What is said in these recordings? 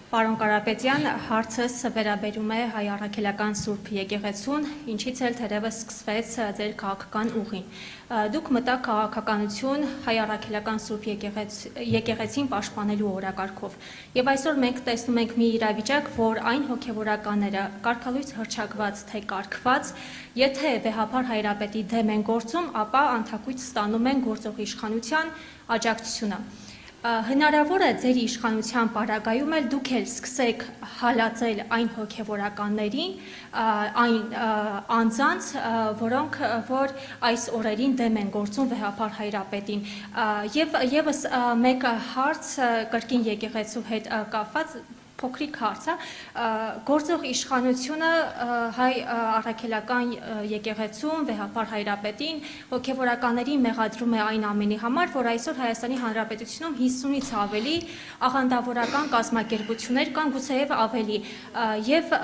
Պարոն Կարապետյան, հարցս վերաբերում է Հայ Առաքելական Սուրբ Եկեղեցուն, ինչից էլ թերևս սկսվեց ձեր քաղաքական ուղին։ Դուք մտաք քաղաքականություն Հայ Առաքելական Սուրբ Եկեղեցին պաշտպանելու օրակարգով։ Եվ այսօր մենք տեսնում ենք մի իրավիճակ, որ այն հոգևորականները կարգալույց հռչակված թե կարգված, եթե վեհափար հայրապետի դեմ են գործում, ապա անթակույց ստանում են գործող իշխանության աջակցությունը։ Հնարավոր է ձեր իշխանության պարագայում էլ դուք էլ սկսեք հալածել այն հոգևորականներին, այն անձանց, որոնք որ այս օրերին դեմ են գործում վեհափար հայրապետին։ Եվ եւս մեկ հարց կրկին եկեղեցու հետ կապված փոքրիկ հարց է, գործող իշխանությունը Հայ Առաքելական եկեղեցում վեհափար հայրապետին հոգևորականներին մեղադրում է այն ամենի համար, որ այսօր Հայաստանի Հանրապետությունում 50-ից ավելի աղանդավորական կազմակերպություններ կան, գուցեև ավելի, եւ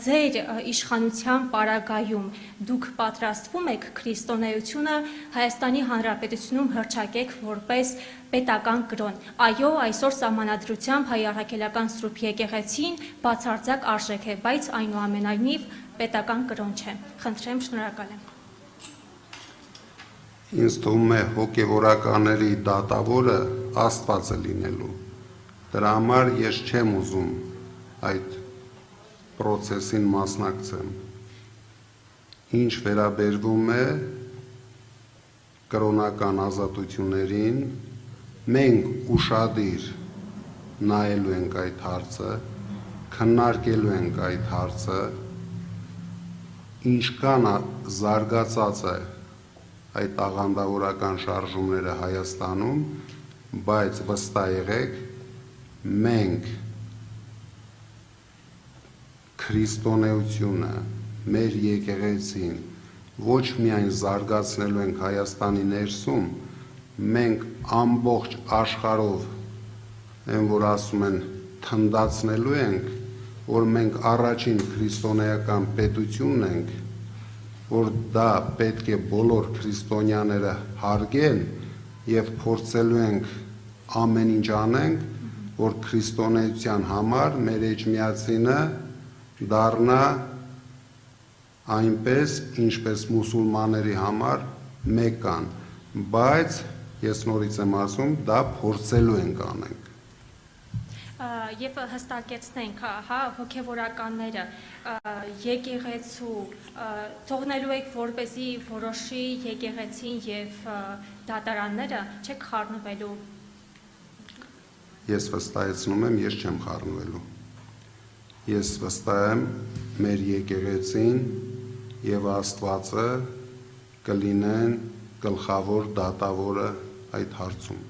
ձեր իշխանության պարագայում դուք պատրաստվում եք քրիստոնեությունը Հայաստանի Հանրապետությունում հռչակեք որպես պետական կրոն։ Այո, այսօր սահմանադրությամբ Հայ Առաքելական Սուրբ Եկեղեցին բացարձակ արժեք է, բայց այնուամենայնիվ պետական կրոն չէ։ Խնդրեմ, շնորհակալ եմ։ Ինձ թվում է հոգևորականների դատավորը Աստվածը լինելու։ Դրա համար ես չեմ ուզում այդ պրոցեսին մասնակցեմ։ Ինչ վերաբերվում է կրոնական ազատություններին, մենք ուշադիր նայելու ենք այդ հարցը, քննարկելու ենք այդ հարցը, ինչքան զարգացած է այդ աղանդավորական շարժումները Հայաստանում, բայց վստահ եղեք, մենք քրիստոնեությունը, մեր եկեղեցին ոչ միայն զարգացնելու ենք Հայաստանի ներսում, մենք ամբողջ աշխարհով են, որ ասում են, թնդացնելու ենք, որ մենք առաջին քրիստոնեական պետությունն ենք, որ դա պետք է բոլոր քրիստոնյաները հարգեն եւ փորձելու ենք ամեն ինչ անենք, որ քրիստոնեության համար մեր էջմիածինը դառնա այնպես, ինչպես մուսուլմանների համար մեկան, բայց ես նորից եմ ասում, դա փորձելու ենք անենք։ Եվ հստակեցնենք, հա, հոգևորականները եկեղեցու թողնելու եք, որպեսզի որոշի եկեղեցին եւ դատարանները, չեք խառնվելու։ Ես վստահեցնում եմ, ես չեմ խառնվելու։ Ես վստահ եմ, մեր եկեղեցին եւ Աստվածը կլինեն գլխավոր դատավորը այդ հարցում։